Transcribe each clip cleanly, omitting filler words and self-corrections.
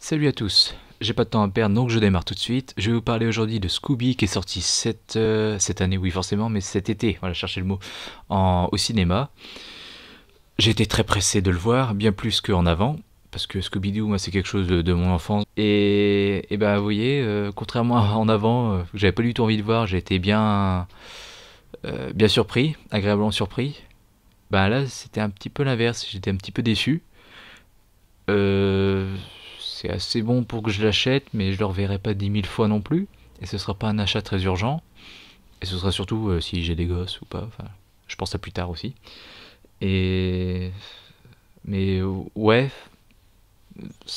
Salut à tous, j'ai pas de temps à perdre donc je démarre tout de suite. Je vais vous parler aujourd'hui de Scooby qui est sorti cette année, oui forcément, mais cet été, voilà, cherchez le mot, au cinéma. J'ai été très pressé de le voir, bien plus qu'en avant, parce que Scooby-Doo, moi c'est quelque chose de mon enfance. Et ben vous voyez, contrairement à en avant, que j'avais pas du tout envie de voir, j'ai été bien surpris, agréablement surpris. Ben là c'était un petit peu l'inverse, j'étais un petit peu déçu. Euh, c'est assez bon pour que je l'achète, mais je le reverrai pas 10 000 fois non plus. Et ce sera pas un achat très urgent. Et ce sera surtout si j'ai des gosses ou pas. Enfin, je pense à plus tard aussi. Et mais ouais.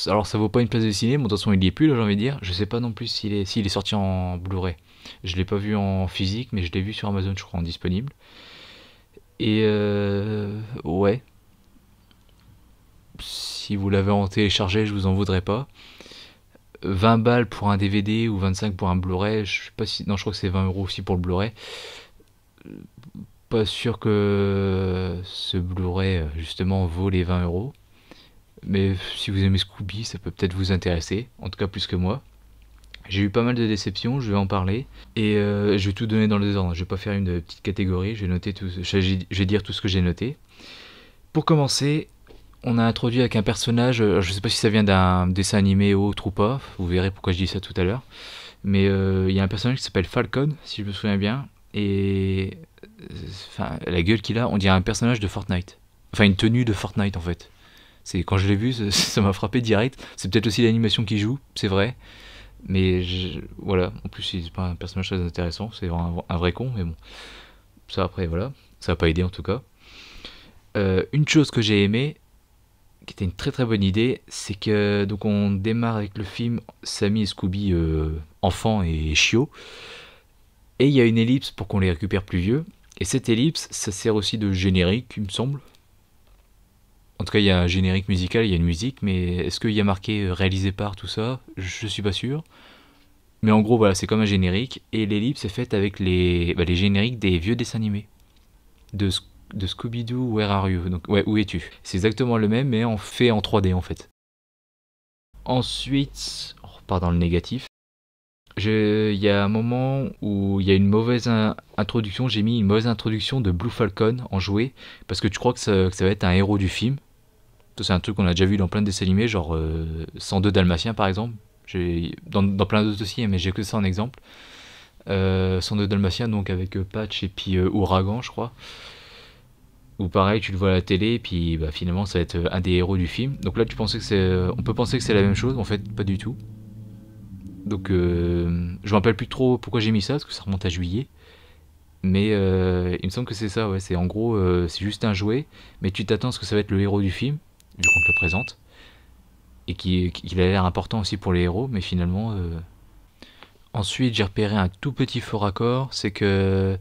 Alors ça vaut pas une place de ciné. Bon, de toute façon il y est plus là, j'ai envie de dire. Je sais pas non plus s'il est sorti en Blu-ray. Je l'ai pas vu en physique, mais je l'ai vu sur Amazon, je crois, en disponible. Et ouais. Si vous l'avez en téléchargé, je vous en voudrais pas. 20 balles pour un DVD ou 25 pour un Blu-ray, je sais pas si. Non, je crois que c'est 20 euros aussi pour le Blu-ray. Pas sûr que ce Blu-ray justement vaut les 20 euros. Mais si vous aimez Scooby, ça peut peut-être vous intéresser, en tout cas plus que moi. J'ai eu pas mal de déceptions, je vais en parler. Et je vais tout donner dans le désordre. Je vais pas faire une petite catégorie, je vais noter tout, je vais dire tout ce que j'ai noté. Pour commencer, on a introduit avec un personnage, je sais pas si ça vient d'un dessin animé autre ou pas, vous verrez pourquoi je dis ça tout à l'heure. Mais il y a un personnage qui s'appelle Falcon, si je me souviens bien, et enfin la gueule qu'il a, on dirait un personnage de Fortnite. Enfin une tenue de Fortnite en fait. C'est quand je l'ai vu, ça m'a frappé direct. C'est peut-être aussi l'animation qui joue, c'est vrai. Mais voilà, en plus c'est pas un personnage très intéressant, c'est un vrai con, mais bon. Ça après voilà, ça va pas aider en tout cas. Une chose que j'ai aimé, qui était une très très bonne idée, c'est que donc on démarre avec le film Sammy et Scooby enfants et chiots, et il y a une ellipse pour qu'on les récupère plus vieux, et cette ellipse ça sert aussi de générique il me semble. En tout cas il y a un générique musical, il y a une musique, mais est-ce qu'il y a marqué réalisé par tout ça? Je suis pas sûr. Mais en gros voilà, c'est comme un générique, et l'ellipse est faite avec les génériques des vieux dessins animés. De, de Scooby-Doo, Where Are You? Donc ouais, où es-tu? C'est exactement le même, mais fait en 3D en fait. Ensuite, on repart dans le négatif. Il y a un moment où il y a une mauvaise introduction. J'ai mis une mauvaise introduction de Blue Falcon en jouet parce que tu crois que ça va être un héros du film. Ça, c'est un truc qu'on a déjà vu dans plein de dessins animés, genre 102 Dalmatiens par exemple. Dans plein d'autres aussi, hein, mais j'ai que ça en exemple. 102 Dalmatiens, donc avec Patch et puis Ouragan, je crois. Ou pareil, tu le vois à la télé, et puis bah, finalement ça va être un des héros du film. Donc là, on peut penser que c'est la même chose, en fait, pas du tout. Donc je me rappelle plus trop pourquoi j'ai mis ça, parce que ça remonte à juillet. Mais il me semble que c'est ça, ouais. C'est en gros, c'est juste un jouet, mais tu t'attends à ce que ça va être le héros du film, vu qu'on te le présente, et qu'il a l'air important aussi pour les héros, mais finalement. Ensuite, j'ai repéré un tout petit faux raccord, c'est que.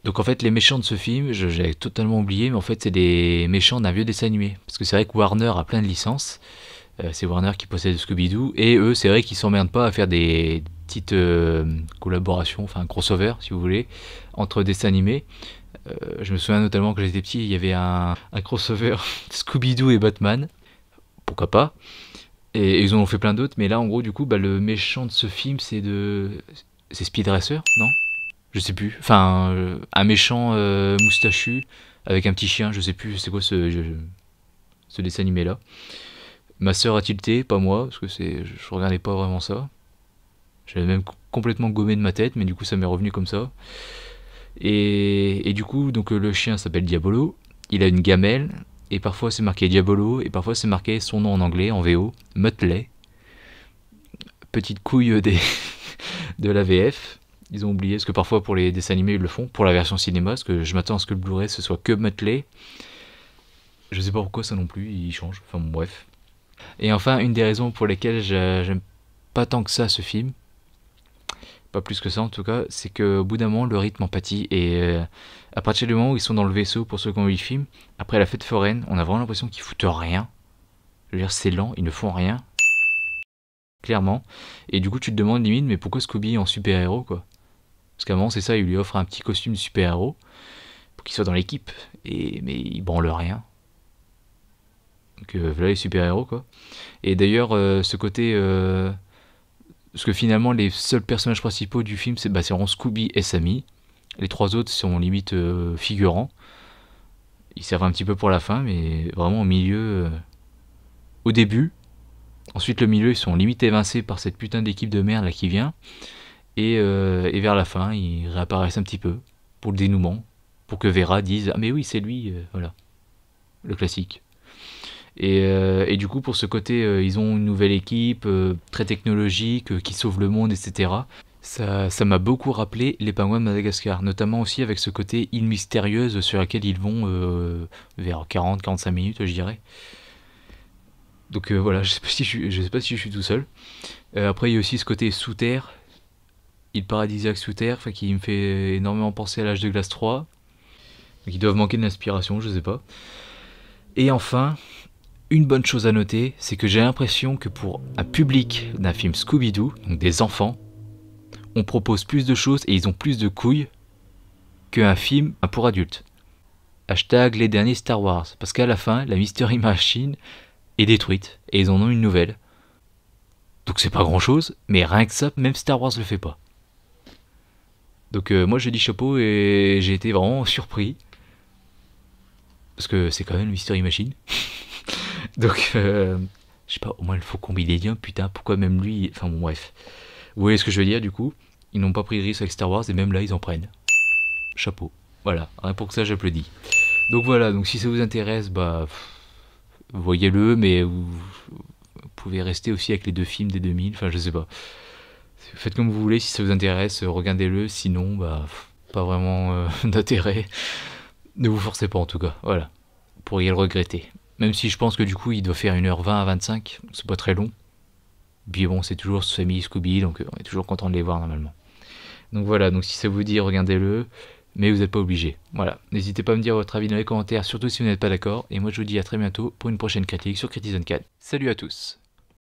Donc en fait, les méchants de ce film, j'avais totalement oublié, mais en fait, c'est des méchants d'un vieux dessin animé. Parce que c'est vrai que Warner a plein de licences. C'est Warner qui possède Scooby-Doo. Et eux, c'est vrai qu'ils s'emmerdent pas à faire des petites collaborations, enfin un crossover si vous voulez, entre dessins animés. Je me souviens notamment que j'étais petit, il y avait un crossover Scooby-Doo et Batman. Pourquoi pas. Et ils en ont fait plein d'autres, mais là en gros du coup bah, le méchant de ce film c'est Speed Racer, non? Je sais plus. Enfin un méchant moustachu avec un petit chien, je sais plus c'est quoi ce dessin animé là. Ma sœur a tilté, pas moi, parce que je regardais pas vraiment ça. J'avais même complètement gommé de ma tête, mais du coup ça m'est revenu comme ça. Et du coup, donc le chien s'appelle Diabolo. Il a une gamelle, et parfois c'est marqué Diabolo, et parfois c'est marqué son nom en anglais, en VO, Muttley. Petite couille de la VF. Ils ont oublié, parce que parfois pour les dessins animés ils le font, pour la version cinéma, parce que je m'attends à ce que le Blu-ray ce soit que Muttley. Je sais pas pourquoi ça non plus, il change, enfin bon, bref. Et enfin, une des raisons pour lesquelles j'aime pas tant que ça ce film, pas plus que ça en tout cas, c'est qu'au bout d'un moment le rythme en pâtit et à partir du moment où ils sont dans le vaisseau, pour ceux qui ont vu le film, après la fête foraine, on a vraiment l'impression qu'ils foutent rien. Je veux dire, c'est lent, ils ne font rien, clairement. Et du coup, tu te demandes limite, mais pourquoi Scooby est en super-héros quoi? Parce qu'avant, c'est ça, il lui offre un petit costume de super-héros pour qu'il soit dans l'équipe, mais il branle rien. Donc voilà les super-héros quoi. Et d'ailleurs, ce côté... parce que finalement, les seuls personnages principaux du film, c'est vraiment Scooby et Sammy. Les trois autres sont limite figurants. Ils servent un petit peu pour la fin, mais vraiment au milieu... au début. Ensuite, le milieu, ils sont limite évincés par cette putain d'équipe de merde là qui vient. Et vers la fin, ils réapparaissent un petit peu pour le dénouement. Pour que Vera dise ah mais oui, c'est lui, voilà. Le classique. Et du coup, pour ce côté, ils ont une nouvelle équipe très technologique qui sauve le monde, etc. Ça m'a beaucoup rappelé les pingouins de Madagascar, notamment aussi avec ce côté île mystérieuse sur laquelle ils vont vers 40-45 minutes, je dirais. Donc voilà, je sais pas si je suis tout seul. Après, il y a aussi ce côté sous terre, île paradisiaque sous terre, qui me fait énormément penser à l'âge de glace 3. Donc ils doivent manquer d'inspiration, je sais pas. Et enfin, une bonne chose à noter, c'est que j'ai l'impression que pour un public d'un film Scooby-Doo, donc des enfants, on propose plus de choses et ils ont plus de couilles qu'un film pour adultes. Hashtag les derniers Star Wars, parce qu'à la fin, la Mystery Machine est détruite et ils en ont une nouvelle. Donc c'est pas grand chose, mais rien que ça, même Star Wars le fait pas. Donc moi je dis chapeau et j'ai été vraiment surpris. Parce que c'est quand même une Mystery Machine. Donc je sais pas, au moins le Faucon Millenium, putain, pourquoi même lui... Enfin bon bref. Vous voyez ce que je veux dire du coup? Ils n'ont pas pris de risque avec Star Wars et même là ils en prennent. Chapeau. Voilà, rien pour que ça j'applaudis. Donc voilà, donc si ça vous intéresse, voyez-le, mais vous pouvez rester aussi avec les deux films des 2000, enfin je sais pas. Faites comme vous voulez, si ça vous intéresse, regardez-le, sinon, pas vraiment d'intérêt. Ne vous forcez pas en tout cas, voilà. Vous pourriez le regretter. Même si je pense que du coup il doit faire 1h20 à 25, c'est pas très long. Puis bon, c'est toujours Sammy Scooby, donc on est toujours content de les voir normalement. Donc voilà, donc si ça vous dit, regardez-le, mais vous n'êtes pas obligé. Voilà, n'hésitez pas à me dire votre avis dans les commentaires, surtout si vous n'êtes pas d'accord. Et moi je vous dis à très bientôt pour une prochaine critique sur Critizone 4. Salut à tous.